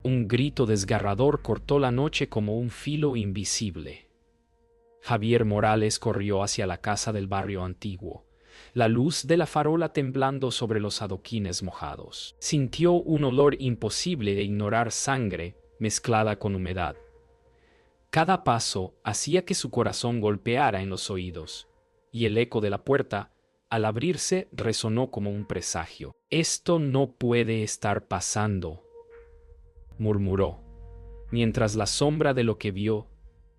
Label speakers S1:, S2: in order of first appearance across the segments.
S1: Un grito desgarrador cortó la noche como un filo invisible. Javier Morales corrió hacia la casa del barrio antiguo, la luz de la farola temblando sobre los adoquines mojados. Sintió un olor imposible de ignorar, sangre mezclada con humedad. Cada paso hacía que su corazón golpeara en los oídos, y el eco de la puerta, al abrirse, resonó como un presagio. «Esto no puede estar pasando», murmuró, mientras la sombra de lo que vio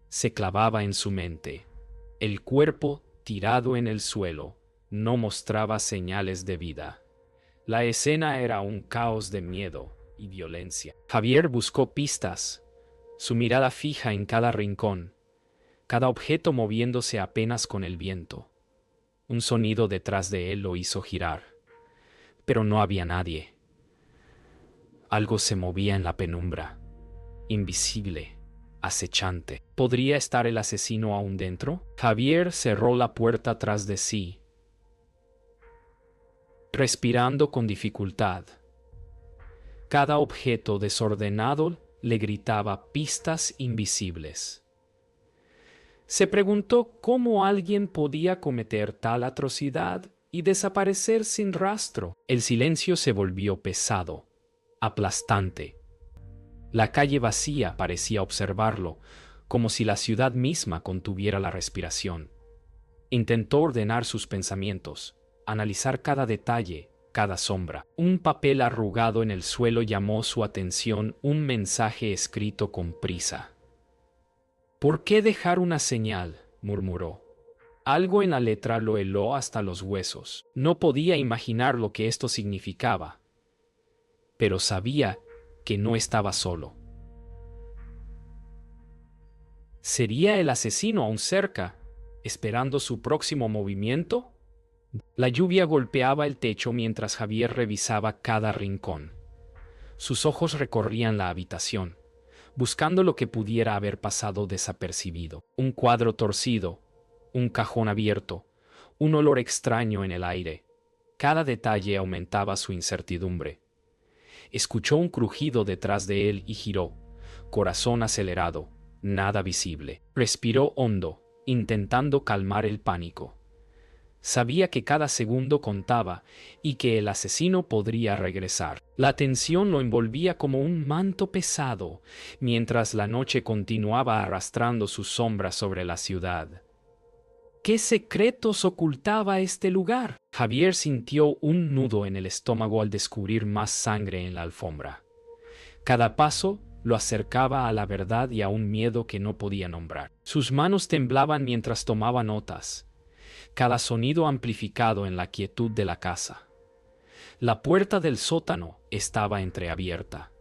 S1: se clavaba en su mente. El cuerpo, tirado en el suelo, no mostraba señales de vida. La escena era un caos de miedo y violencia. Javier buscó pistas, su mirada fija en cada rincón, cada objeto moviéndose apenas con el viento. Un sonido detrás de él lo hizo girar, pero no había nadie. Algo se movía en la penumbra, invisible, acechante. ¿Podría estar el asesino aún dentro? Javier cerró la puerta tras de sí, respirando con dificultad. Cada objeto desordenado le gritaba pistas invisibles. Se preguntó cómo alguien podía cometer tal atrocidad y desaparecer sin rastro. El silencio se volvió pesado, aplastante. La calle vacía parecía observarlo, como si la ciudad misma contuviera la respiración. Intentó ordenar sus pensamientos, analizar cada detalle, cada sombra. Un papel arrugado en el suelo llamó su atención, un mensaje escrito con prisa. «¿Por qué dejar una señal?», murmuró. Algo en la letra lo heló hasta los huesos. No podía imaginar lo que esto significaba, pero sabía que no estaba solo. ¿Sería el asesino aún cerca, esperando su próximo movimiento? La lluvia golpeaba el techo mientras Javier revisaba cada rincón. Sus ojos recorrían la habitación, buscando lo que pudiera haber pasado desapercibido. Un cuadro torcido, un cajón abierto, un olor extraño en el aire. Cada detalle aumentaba su incertidumbre. Escuchó un crujido detrás de él y giró, corazón acelerado, nada visible. Respiró hondo, intentando calmar el pánico. Sabía que cada segundo contaba y que el asesino podría regresar. La tensión lo envolvía como un manto pesado, mientras la noche continuaba arrastrando sus sombras sobre la ciudad. ¿Qué secretos ocultaba este lugar? Javier sintió un nudo en el estómago al descubrir más sangre en la alfombra. Cada paso lo acercaba a la verdad y a un miedo que no podía nombrar. Sus manos temblaban mientras tomaba notas, cada sonido amplificado en la quietud de la casa. La puerta del sótano estaba entreabierta.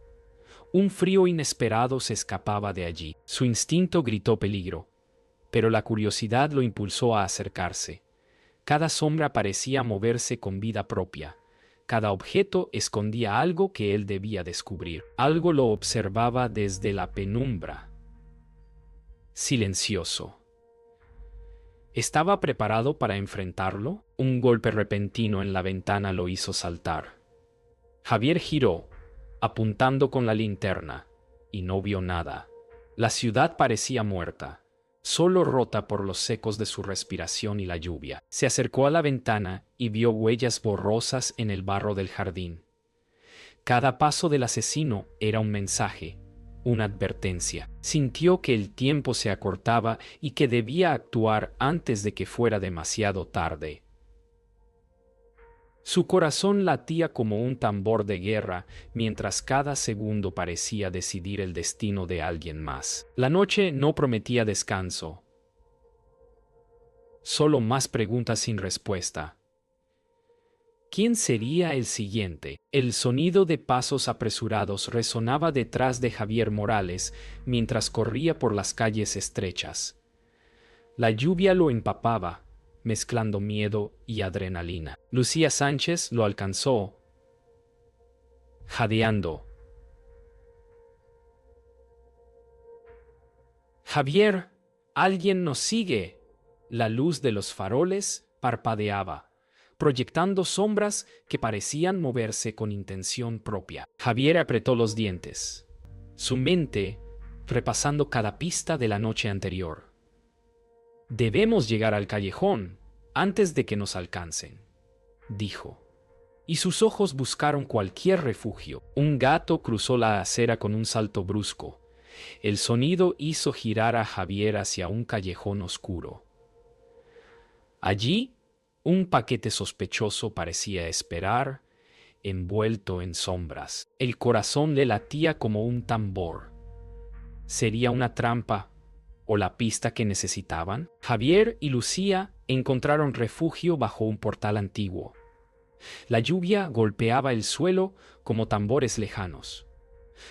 S1: Un frío inesperado se escapaba de allí. Su instinto gritó peligro, pero la curiosidad lo impulsó a acercarse. Cada sombra parecía moverse con vida propia. Cada objeto escondía algo que él debía descubrir. Algo lo observaba desde la penumbra. Silencioso. ¿Estaba preparado para enfrentarlo? Un golpe repentino en la ventana lo hizo saltar. Javier giró, apuntando con la linterna, y no vio nada. La ciudad parecía muerta, solo rota por los ecos de su respiración y la lluvia. Se acercó a la ventana y vio huellas borrosas en el barro del jardín. Cada paso del asesino era un mensaje, una advertencia. Sintió que el tiempo se acortaba y que debía actuar antes de que fuera demasiado tarde. Su corazón latía como un tambor de guerra, mientras cada segundo parecía decidir el destino de alguien más. La noche no prometía descanso. Solo más preguntas sin respuesta. ¿Quién sería el siguiente? El sonido de pasos apresurados resonaba detrás de Javier Morales mientras corría por las calles estrechas. La lluvia lo empapaba, mezclando miedo y adrenalina. Lucía Sánchez lo alcanzó, jadeando. «Javier, alguien nos sigue». La luz de los faroles parpadeaba, proyectando sombras que parecían moverse con intención propia. Javier apretó los dientes. su mente repasando cada pista de la noche anterior. Debemos llegar al callejón antes de que nos alcancen, dijo. Y sus ojos buscaron cualquier refugio. Un gato cruzó la acera con un salto brusco. El sonido hizo girar a Javier hacia un callejón oscuro. Allí, un paquete sospechoso parecía esperar, envuelto en sombras. El corazón le latía como un tambor. ¿Sería una trampa o la pista que necesitaban? Javier y Lucía encontraron refugio bajo un portal antiguo. La lluvia golpeaba el suelo como tambores lejanos.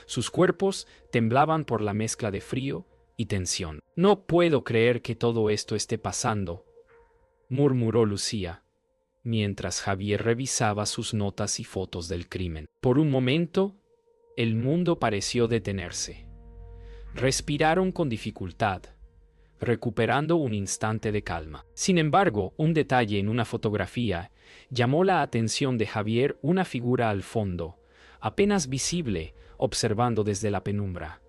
S1: Sus cuerpos temblaban por la mezcla de frío y tensión. No puedo creer que todo esto esté pasando, murmuró Lucía, mientras Javier revisaba sus notas y fotos del crimen. Por un momento, el mundo pareció detenerse. Respiraron con dificultad, recuperando un instante de calma. Sin embargo, un detalle en una fotografía llamó la atención de Javier: una figura al fondo, apenas visible, observando desde la penumbra.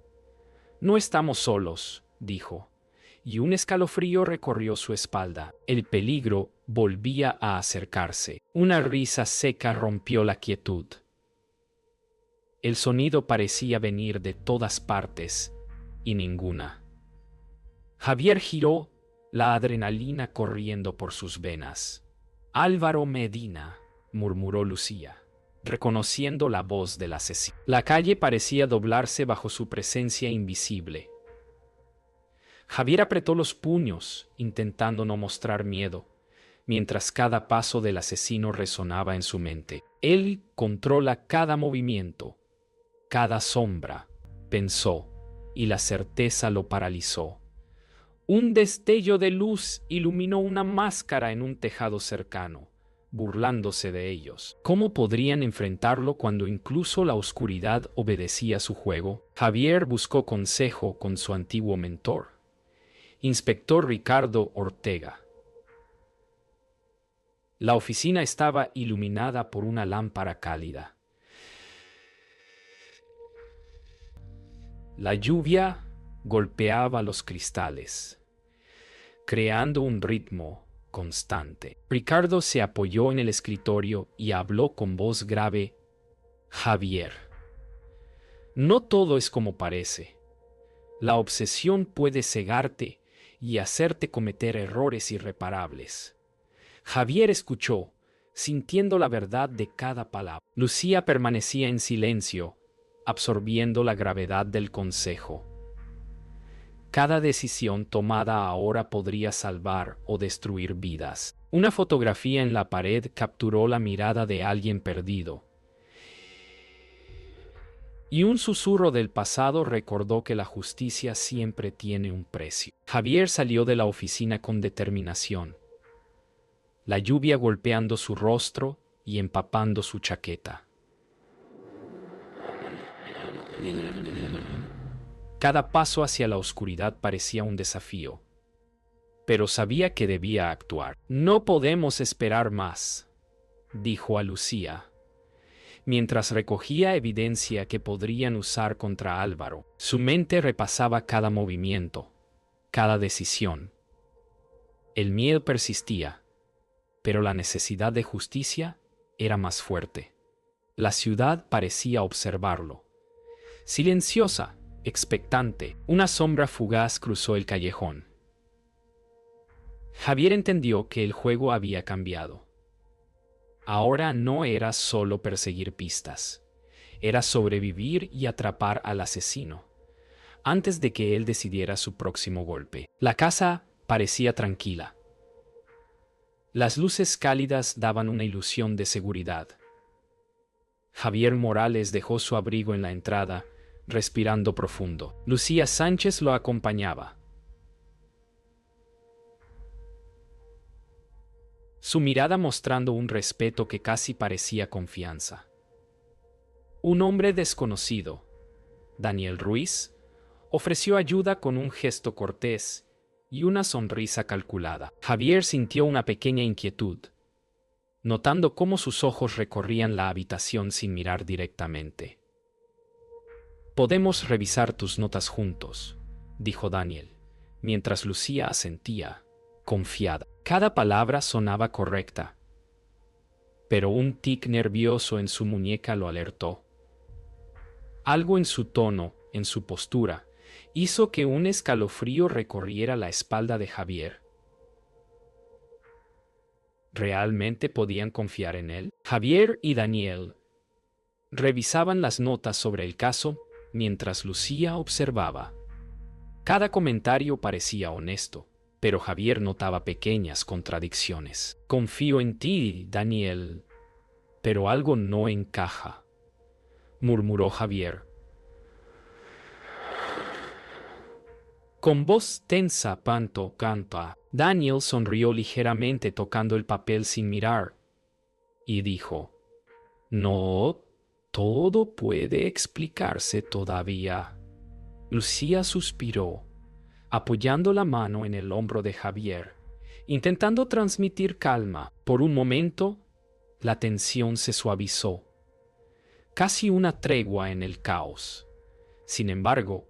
S1: No estamos solos, dijo, y un escalofrío recorrió su espalda. El peligro volvía a acercarse. Una risa seca rompió la quietud. El sonido parecía venir de todas partes y ninguna. Javier giró, la adrenalina corriendo por sus venas. Álvaro Medina, murmuró Lucía, reconociendo la voz del asesino. La calle parecía doblarse bajo su presencia invisible. Javier apretó los puños, intentando no mostrar miedo, mientras cada paso del asesino resonaba en su mente. Él controla cada movimiento, cada sombra, pensó, y la certeza lo paralizó. Un destello de luz iluminó una máscara en un tejado cercano, burlándose de ellos. ¿Cómo podrían enfrentarlo cuando incluso la oscuridad obedecía a su juego? Javier buscó consejo con su antiguo mentor, Inspector Ricardo Ortega. La oficina estaba iluminada por una lámpara cálida. La lluvia golpeaba los cristales, creando un ritmo constante. Ricardo se apoyó en el escritorio y habló con voz grave. Javier, no todo es como parece. La obsesión puede cegarte y hacerte cometer errores irreparables. Javier escuchó, sintiendo la verdad de cada palabra. Lucía permanecía en silencio, absorbiendo la gravedad del consejo. Cada decisión tomada ahora podría salvar o destruir vidas. Una fotografía en la pared capturó la mirada de alguien perdido, y un susurro del pasado recordó que la justicia siempre tiene un precio. Javier salió de la oficina con determinación, la lluvia golpeando su rostro y empapando su chaqueta. Cada paso hacia la oscuridad parecía un desafío, pero sabía que debía actuar. No podemos esperar más, dijo a Lucía, mientras recogía evidencia que podrían usar contra Álvaro. Su mente repasaba cada movimiento, cada decisión. El miedo persistía, pero la necesidad de justicia era más fuerte. La ciudad parecía observarlo. Silenciosa, expectante, una sombra fugaz cruzó el callejón. Javier entendió que el juego había cambiado. Ahora no era solo perseguir pistas, era sobrevivir y atrapar al asesino, antes de que él decidiera su próximo golpe. La casa parecía tranquila. Las luces cálidas daban una ilusión de seguridad. Javier Morales dejó su abrigo en la entrada, respirando profundo. Lucía Sánchez lo acompañaba. Su mirada mostrando un respeto que casi parecía confianza. Un hombre desconocido, Daniel Ruiz, ofreció ayuda con un gesto cortés y una sonrisa calculada. Javier sintió una pequeña inquietud, notando cómo sus ojos recorrían la habitación sin mirar directamente. Podemos revisar tus notas juntos, dijo Daniel, mientras Lucía asentía, confiada. Cada palabra sonaba correcta, pero un tic nervioso en su muñeca lo alertó. Algo en su tono, en su postura, hizo que un escalofrío recorriera la espalda de Javier. ¿Realmente podían confiar en él? Javier y Daniel revisaban las notas sobre el caso mientras Lucía observaba. Cada comentario parecía honesto, pero Javier notaba pequeñas contradicciones. Confío en ti, Daniel, pero algo no encaja, murmuró Javier. Con voz tensa, canta. Daniel sonrió ligeramente tocando el papel sin mirar y dijo, no, todo puede explicarse todavía. Lucía suspiró, apoyando la mano en el hombro de Javier, intentando transmitir calma. Por un momento, la tensión se suavizó, casi una tregua en el caos. Sin embargo,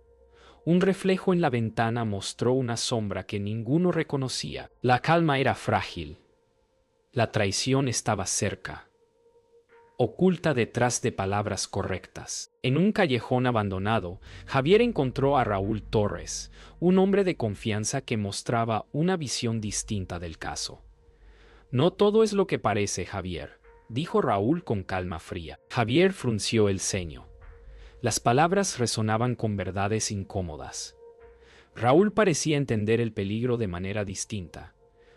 S1: un reflejo en la ventana mostró una sombra que ninguno reconocía. La calma era frágil. La traición estaba cerca, oculta detrás de palabras correctas. En un callejón abandonado, Javier encontró a Raúl Torres, un hombre de confianza que mostraba una visión distinta del caso. No todo es lo que parece, Javier, dijo Raúl con calma fría. Javier frunció el ceño. Las palabras resonaban con verdades incómodas. Raúl parecía entender el peligro de manera distinta,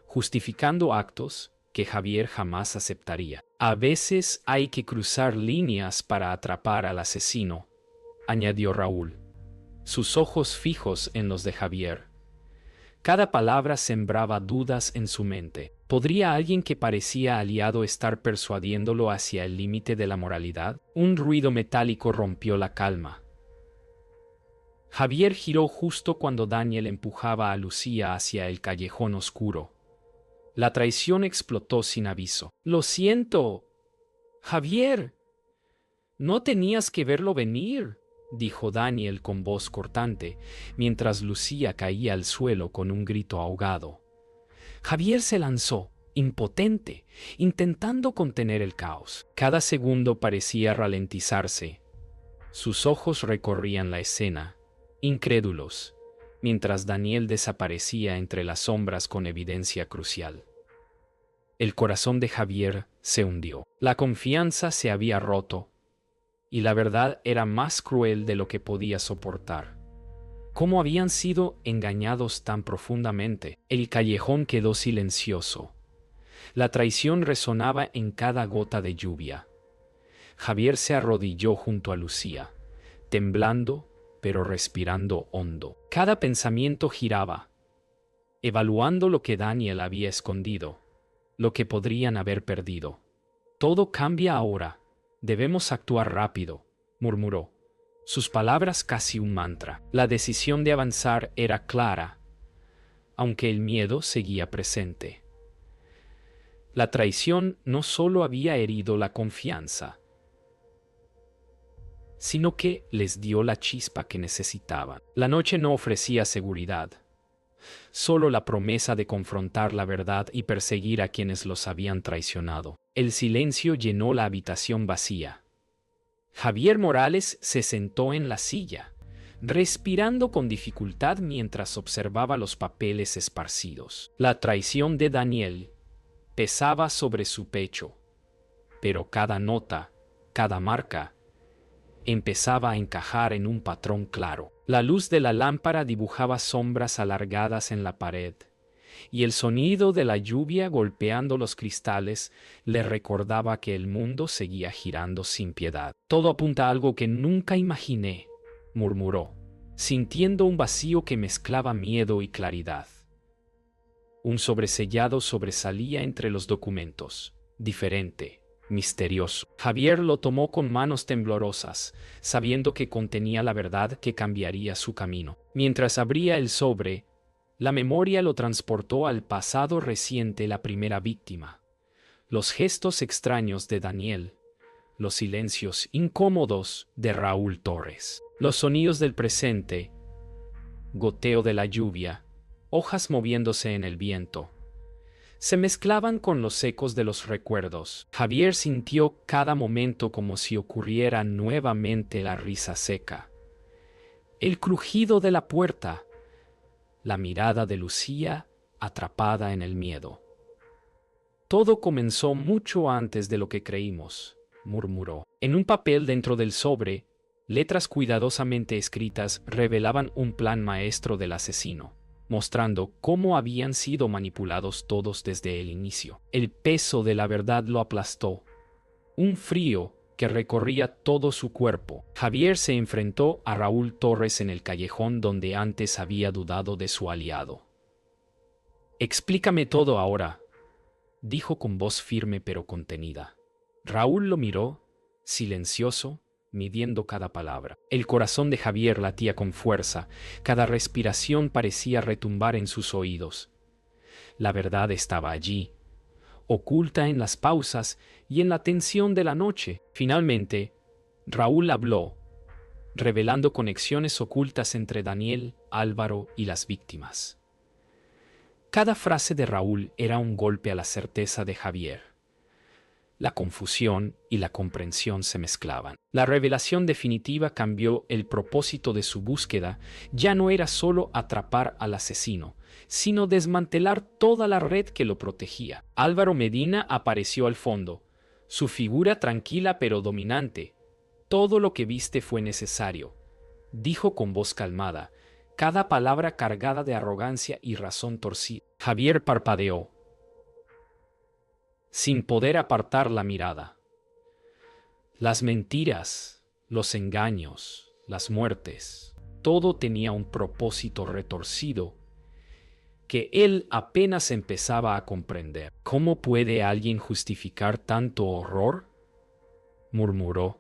S1: justificando actos que Javier jamás aceptaría. A veces hay que cruzar líneas para atrapar al asesino, añadió Raúl, sus ojos fijos en los de Javier. Cada palabra sembraba dudas en su mente. ¿Podría alguien que parecía aliado estar persuadiéndolo hacia el límite de la moralidad? Un ruido metálico rompió la calma. Javier giró justo cuando Daniel empujaba a Lucía hacia el callejón oscuro. La traición explotó sin aviso. Lo siento, Javier. No tenías que verlo venir, dijo Daniel con voz cortante, mientras Lucía caía al suelo con un grito ahogado. Javier se lanzó, impotente, intentando contener el caos. Cada segundo parecía ralentizarse. Sus ojos recorrían la escena, incrédulos, mientras Daniel desaparecía entre las sombras con evidencia crucial. El corazón de Javier se hundió. La confianza se había roto, y la verdad era más cruel de lo que podía soportar. ¿Cómo habían sido engañados tan profundamente? El callejón quedó silencioso. La traición resonaba en cada gota de lluvia. Javier se arrodilló junto a Lucía, temblando, pero respirando hondo. Cada pensamiento giraba, evaluando lo que Daniel había escondido, lo que podrían haber perdido. Todo cambia ahora. Debemos actuar rápido, murmuró. Sus palabras casi un mantra. La decisión de avanzar era clara, aunque el miedo seguía presente. La traición no solo había herido la confianza, sino que les dio la chispa que necesitaban. La noche no ofrecía seguridad, solo la promesa de confrontar la verdad y perseguir a quienes los habían traicionado. El silencio llenó la habitación vacía. Javier Morales se sentó en la silla, respirando con dificultad mientras observaba los papeles esparcidos. La traición de Daniel pesaba sobre su pecho, pero cada nota, cada marca, empezaba a encajar en un patrón claro. La luz de la lámpara dibujaba sombras alargadas en la pared, y el sonido de la lluvia golpeando los cristales le recordaba que el mundo seguía girando sin piedad. Todo apunta a algo que nunca imaginé, murmuró, sintiendo un vacío que mezclaba miedo y claridad. Un sobresellado sobresalía entre los documentos, diferente, misterioso. Javier lo tomó con manos temblorosas, sabiendo que contenía la verdad que cambiaría su camino. Mientras abría el sobre, la memoria lo transportó al pasado reciente, la primera víctima. Los gestos extraños de Daniel, los silencios incómodos de Raúl Torres, los sonidos del presente, goteo de la lluvia, hojas moviéndose en el viento, se mezclaban con los ecos de los recuerdos. Javier sintió cada momento como si ocurriera nuevamente la risa seca, el crujido de la puerta, la mirada de Lucía atrapada en el miedo. Todo comenzó mucho antes de lo que creímos, murmuró. En un papel dentro del sobre, letras cuidadosamente escritas revelaban un plan maestro del asesino, mostrando cómo habían sido manipulados todos desde el inicio. El peso de la verdad lo aplastó. Un frío que recorría todo su cuerpo. Javier se enfrentó a Raúl Torres en el callejón donde antes había dudado de su aliado. «Explícame todo ahora», dijo con voz firme pero contenida. Raúl lo miró, silencioso, midiendo cada palabra. El corazón de Javier latía con fuerza, cada respiración parecía retumbar en sus oídos. La verdad estaba allí, oculta en las pausas y en la tensión de la noche. Finalmente, Raúl habló, revelando conexiones ocultas entre Daniel, Álvaro y las víctimas. Cada frase de Raúl era un golpe a la certeza de Javier. La confusión y la comprensión se mezclaban. La revelación definitiva cambió el propósito de su búsqueda. Ya no era solo atrapar al asesino, sino desmantelar toda la red que lo protegía. Álvaro Medina apareció al fondo, su figura tranquila pero dominante. «Todo lo que viste fue necesario», dijo con voz calmada, cada palabra cargada de arrogancia y razón torcida. Javier parpadeó, sin poder apartar la mirada. Las mentiras, los engaños, las muertes, todo tenía un propósito retorcido que él apenas empezaba a comprender. «¿Cómo puede alguien justificar tanto horror?», murmuró.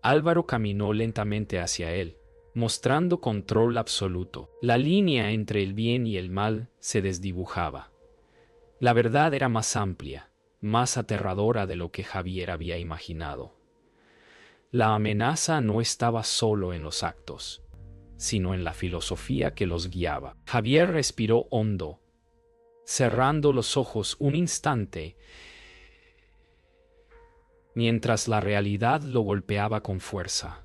S1: Álvaro caminó lentamente hacia él, mostrando control absoluto. La línea entre el bien y el mal se desdibujaba. La verdad era más amplia, más aterradora de lo que Javier había imaginado. La amenaza no estaba solo en los actos, sino en la filosofía que los guiaba. Javier respiró hondo, cerrando los ojos un instante, mientras la realidad lo golpeaba con fuerza.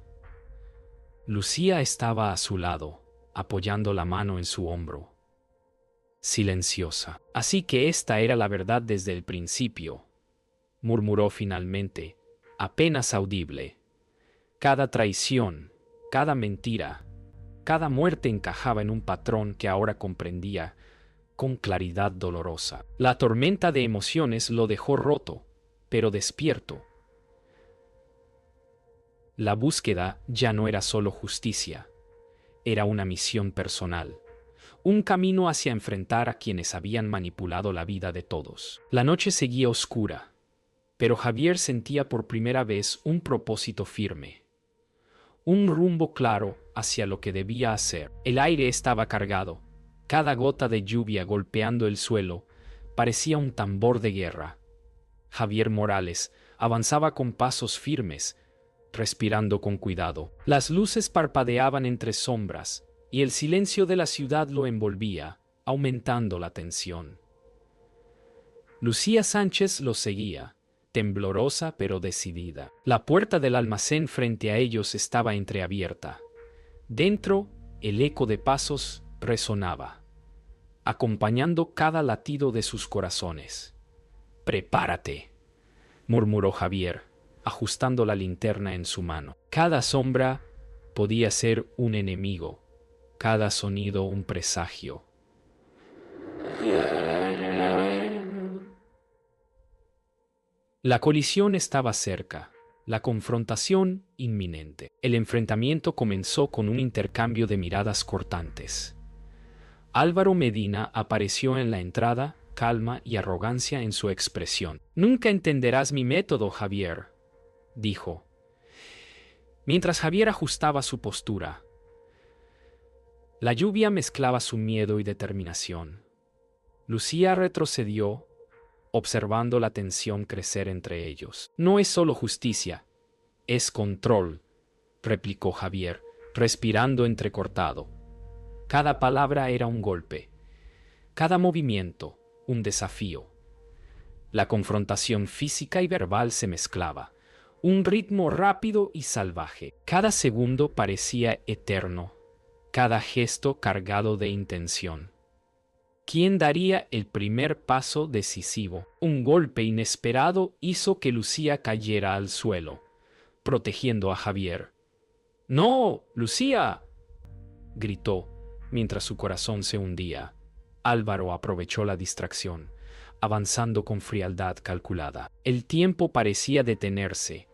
S1: Lucía estaba a su lado, apoyando la mano en su hombro, silenciosa. «Así que esta era la verdad desde el principio», murmuró finalmente, apenas audible. Cada traición, cada mentira, cada muerte encajaba en un patrón que ahora comprendía con claridad dolorosa. La tormenta de emociones lo dejó roto, pero despierto. La búsqueda ya no era solo justicia, era una misión personal. Un camino hacia enfrentar a quienes habían manipulado la vida de todos. La noche seguía oscura, pero Javier sentía por primera vez un propósito firme, un rumbo claro hacia lo que debía hacer. El aire estaba cargado, cada gota de lluvia golpeando el suelo parecía un tambor de guerra. Javier Morales avanzaba con pasos firmes, respirando con cuidado. Las luces parpadeaban entre sombras, y el silencio de la ciudad lo envolvía, aumentando la tensión. Lucía Sánchez lo seguía, temblorosa pero decidida. La puerta del almacén frente a ellos estaba entreabierta. Dentro, el eco de pasos resonaba, acompañando cada latido de sus corazones. «Prepárate», murmuró Javier, ajustando la linterna en su mano. Cada sombra podía ser un enemigo, cada sonido un presagio. La colisión estaba cerca, la confrontación inminente. El enfrentamiento comenzó con un intercambio de miradas cortantes. Álvaro Medina apareció en la entrada, calma y arrogancia en su expresión. «Nunca entenderás mi método, Javier», dijo, mientras Javier ajustaba su postura. La lluvia mezclaba su miedo y determinación. Lucía retrocedió, observando la tensión crecer entre ellos. «No es solo justicia, Es control, replicó Javier, respirando entrecortado. Cada palabra era un golpe, cada movimiento un desafío. La confrontación física y verbal se mezclaba, un ritmo rápido y salvaje. Cada segundo parecía eterno, cada gesto cargado de intención. ¿Quién daría el primer paso decisivo? Un golpe inesperado hizo que Lucía cayera al suelo, protegiendo a Javier. ¡No, Lucía!, gritó, mientras su corazón se hundía. Álvaro aprovechó la distracción, avanzando con frialdad calculada. El tiempo parecía detenerse.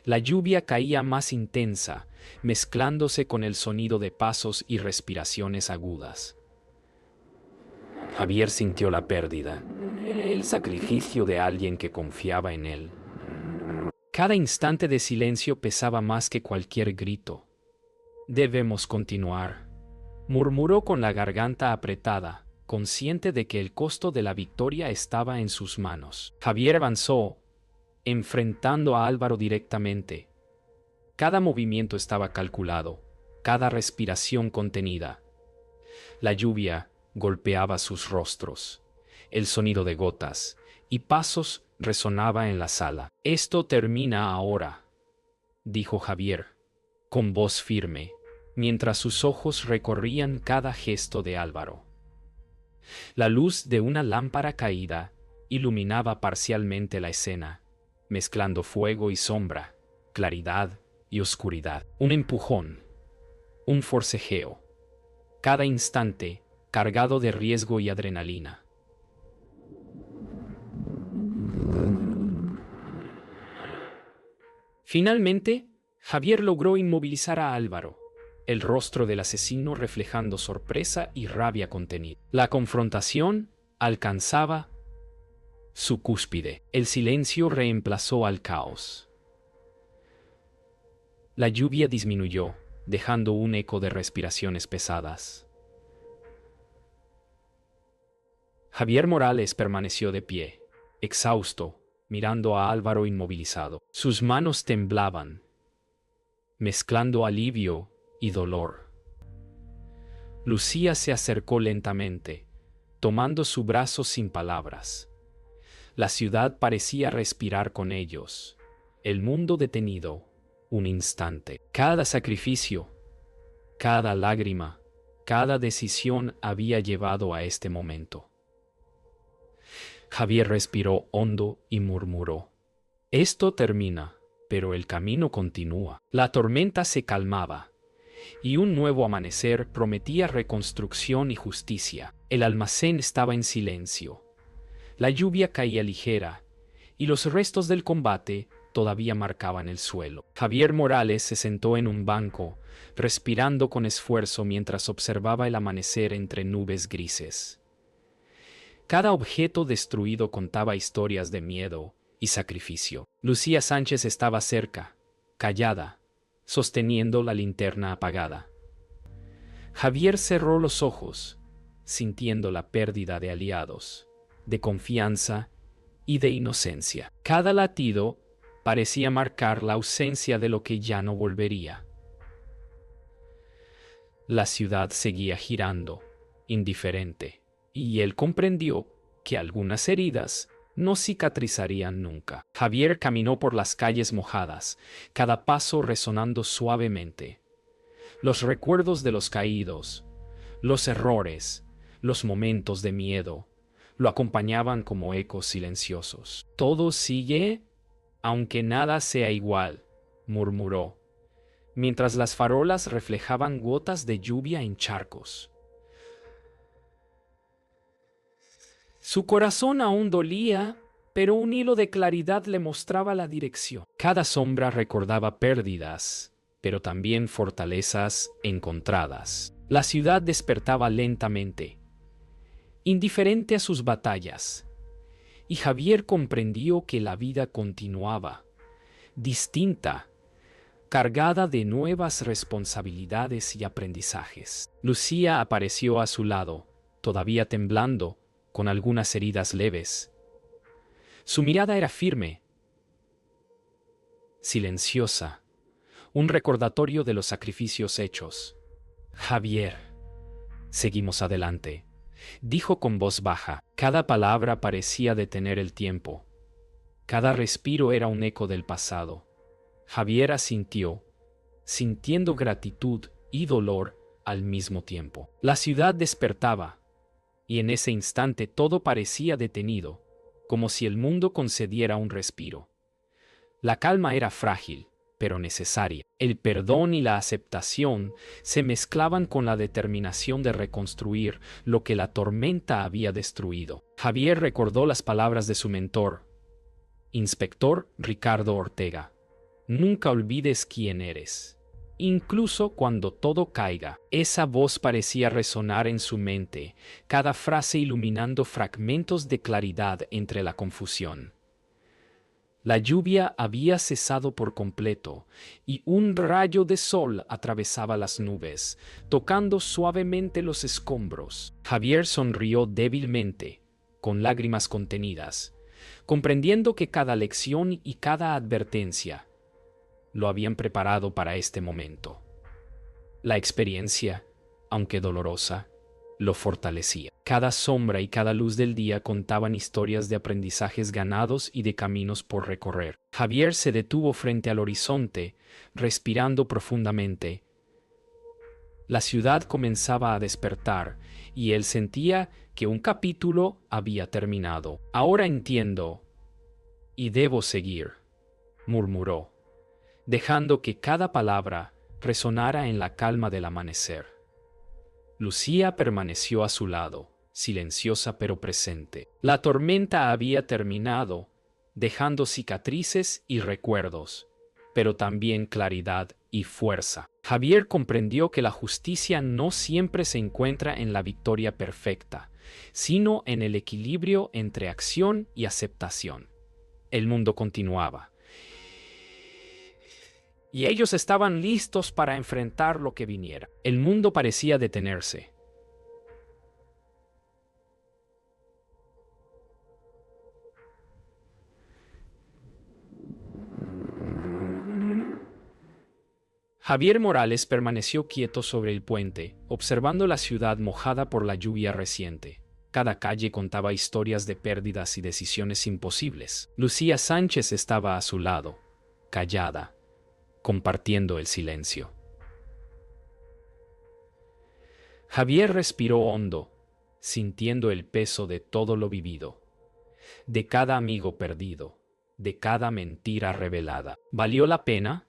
S1: La lluvia caía más intensa, mezclándose con el sonido de pasos y respiraciones agudas. Javier sintió la pérdida, el sacrificio de alguien que confiaba en él. Cada instante de silencio pesaba más que cualquier grito. «Debemos continuar», murmuró con la garganta apretada, consciente de que el costo de la victoria estaba en sus manos. Javier avanzó, enfrentando a Álvaro directamente. Cada movimiento estaba calculado, cada respiración contenida. La lluvia golpeaba sus rostros. El sonido de gotas y pasos resonaba en la sala. «Esto termina ahora», dijo Javier, con voz firme, mientras sus ojos recorrían cada gesto de Álvaro. La luz de una lámpara caída iluminaba parcialmente la escena, mezclando fuego y sombra, claridad y oscuridad. Un empujón, un forcejeo, cada instante cargado de riesgo y adrenalina. Finalmente, Javier logró inmovilizar a Álvaro, el rostro del asesino reflejando sorpresa y rabia contenida. La confrontación alcanzaba su cúspide. El silencio reemplazó al caos. La lluvia disminuyó, dejando un eco de respiraciones pesadas. Javier Morales permaneció de pie, exhausto, mirando a Álvaro inmovilizado. Sus manos temblaban, mezclando alivio y dolor. Lucía se acercó lentamente, tomando su brazo sin palabras. La ciudad parecía respirar con ellos, el mundo detenido un instante. Cada sacrificio, cada lágrima, cada decisión había llevado a este momento. Javier respiró hondo y murmuró: «Esto termina, pero el camino continúa». La tormenta se calmaba, y un nuevo amanecer prometía reconstrucción y justicia. El almacén estaba en silencio. La lluvia caía ligera, y los restos del combate todavía marcaban el suelo. Javier Morales se sentó en un banco, respirando con esfuerzo mientras observaba el amanecer entre nubes grises. Cada objeto destruido contaba historias de miedo y sacrificio. Lucía Sánchez estaba cerca, callada, sosteniendo la linterna apagada. Javier cerró los ojos, sintiendo la pérdida de aliados, de confianza y de inocencia. Cada latido parecía marcar la ausencia de lo que ya no volvería. La ciudad seguía girando, indiferente, y él comprendió que algunas heridas no cicatrizarían nunca. Javier caminó por las calles mojadas, cada paso resonando suavemente. Los recuerdos de los caídos, los errores, los momentos de miedo, lo acompañaban como ecos silenciosos. «Todo sigue, aunque nada sea igual», murmuró, mientras las farolas reflejaban gotas de lluvia en charcos. Su corazón aún dolía, pero un hilo de claridad le mostraba la dirección. Cada sombra recordaba pérdidas, pero también fortalezas encontradas. La ciudad despertaba lentamente, indiferente a sus batallas, y Javier comprendió que la vida continuaba, distinta, cargada de nuevas responsabilidades y aprendizajes. Lucía apareció a su lado, todavía temblando, con algunas heridas leves. Su mirada era firme, silenciosa, un recordatorio de los sacrificios hechos. Javier. Seguimos adelante, dijo con voz baja. Cada palabra parecía detener el tiempo. Cada respiro era un eco del pasado. Javier asintió, sintiendo gratitud y dolor al mismo tiempo. La ciudad despertaba, y en ese instante todo parecía detenido, como si el mundo concediera un respiro. La calma era frágil, pero necesaria. El perdón y la aceptación se mezclaban con la determinación de reconstruir lo que la tormenta había destruido. Javier recordó las palabras de su mentor, Inspector Ricardo Ortega. Nunca olvides quién eres. Incluso cuando todo caiga, esa voz parecía resonar en su mente, cada frase iluminando fragmentos de claridad entre la confusión. La lluvia había cesado por completo, y un rayo de sol atravesaba las nubes, tocando suavemente los escombros. Javier sonrió débilmente, con lágrimas contenidas, comprendiendo que cada lección y cada advertencia lo habían preparado para este momento. La experiencia, aunque dolorosa, lo fortalecía. Cada sombra y cada luz del día contaban historias de aprendizajes ganados y de caminos por recorrer. Javier se detuvo frente al horizonte, respirando profundamente. La ciudad comenzaba a despertar, y él sentía que un capítulo había terminado. Ahora entiendo, y debo seguir, murmuró, dejando que cada palabra resonara en la calma del amanecer. Lucía permaneció a su lado, silenciosa pero presente. La tormenta había terminado, dejando cicatrices y recuerdos, pero también claridad y fuerza. Javier comprendió que la justicia no siempre se encuentra en la victoria perfecta, sino en el equilibrio entre acción y aceptación. El mundo continuaba, y ellos estaban listos para enfrentar lo que viniera. El mundo parecía detenerse. Javier Morales permaneció quieto sobre el puente, observando la ciudad mojada por la lluvia reciente. Cada calle contaba historias de pérdidas y decisiones imposibles. Lucía Sánchez estaba a su lado, callada, compartiendo el silencio. Javier respiró hondo, sintiendo el peso de todo lo vivido, de cada amigo perdido, de cada mentira revelada. ¿Valió la pena?,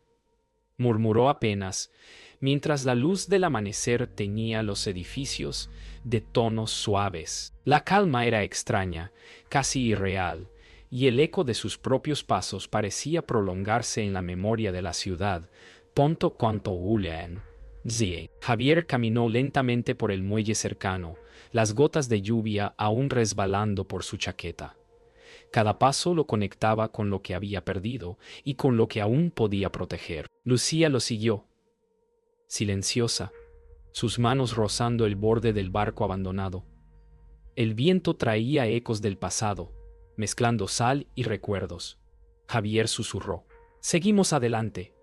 S1: murmuró apenas, mientras la luz del amanecer teñía los edificios de tonos suaves. La calma era extraña, casi irreal, y el eco de sus propios pasos parecía prolongarse en la memoria de la ciudad. Ponto quanto Julián. Javier caminó lentamente por el muelle cercano, las gotas de lluvia aún resbalando por su chaqueta. Cada paso lo conectaba con lo que había perdido y con lo que aún podía proteger. Lucía lo siguió, silenciosa, sus manos rozando el borde del barco abandonado. El viento traía ecos del pasado, mezclando sal y recuerdos. Javier susurró: «Seguimos adelante.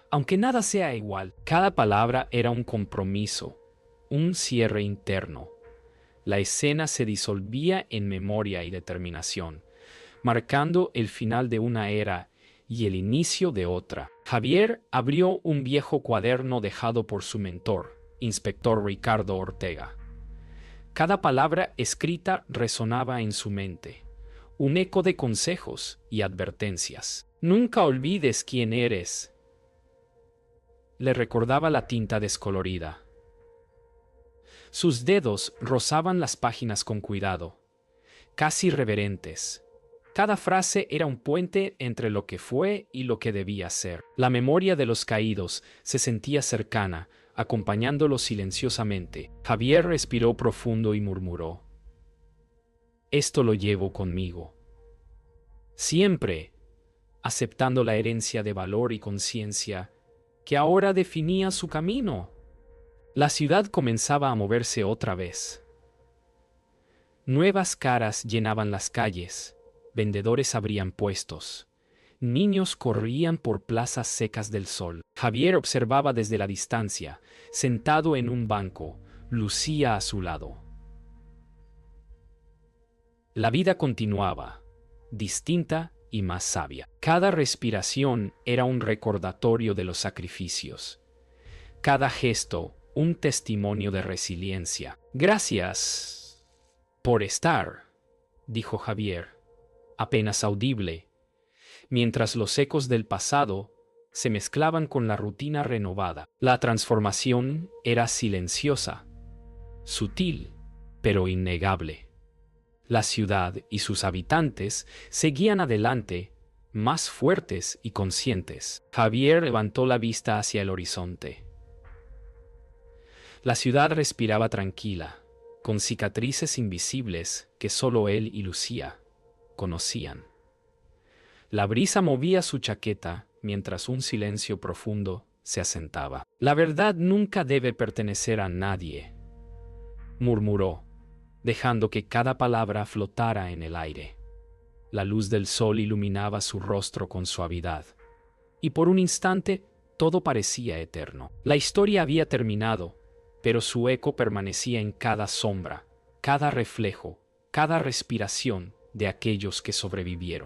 S1: Aunque nada sea igual». Cada palabra era un compromiso, un cierre interno. La escena se disolvía en memoria y determinación, marcando el final de una era y el inicio de otra. Javier abrió un viejo cuaderno dejado por su mentor, Inspector Ricardo Ortega. Cada palabra escrita resonaba en su mente, un eco de consejos y advertencias. «Nunca olvides quién eres», le recordaba la tinta descolorida. Sus dedos rozaban las páginas con cuidado, casi reverentes. Cada frase era un puente entre lo que fue y lo que debía ser. La memoria de los caídos se sentía cercana, acompañándolo silenciosamente. Javier respiró profundo y murmuró: «Esto lo llevo conmigo. Siempre», aceptando la herencia de valor y conciencia que ahora definía su camino. La ciudad comenzaba a moverse otra vez. Nuevas caras llenaban las calles, vendedores abrían puestos, Niños corrían por plazas secas del sol. Javier observaba desde la distancia, sentado en un banco, Lucía a su lado. La vida continuaba, distinta y más sabia. Cada respiración era un recordatorio de los sacrificios. Cada gesto, un testimonio de resiliencia. Gracias por estar, dijo Javier, apenas audible, mientras los ecos del pasado se mezclaban con la rutina renovada. La transformación era silenciosa, sutil, pero innegable. La ciudad y sus habitantes seguían adelante, más fuertes y conscientes. Javier levantó la vista hacia el horizonte. La ciudad respiraba tranquila, con cicatrices invisibles que solo él y Lucía conocían. La brisa movía su chaqueta mientras un silencio profundo se asentaba. La verdad nunca debe pertenecer a nadie, murmuró, dejando que cada palabra flotara en el aire. La luz del sol iluminaba su rostro con suavidad, y por un instante todo parecía eterno. La historia había terminado, pero su eco permanecía en cada sombra, cada reflejo, cada respiración de aquellos que sobrevivieron.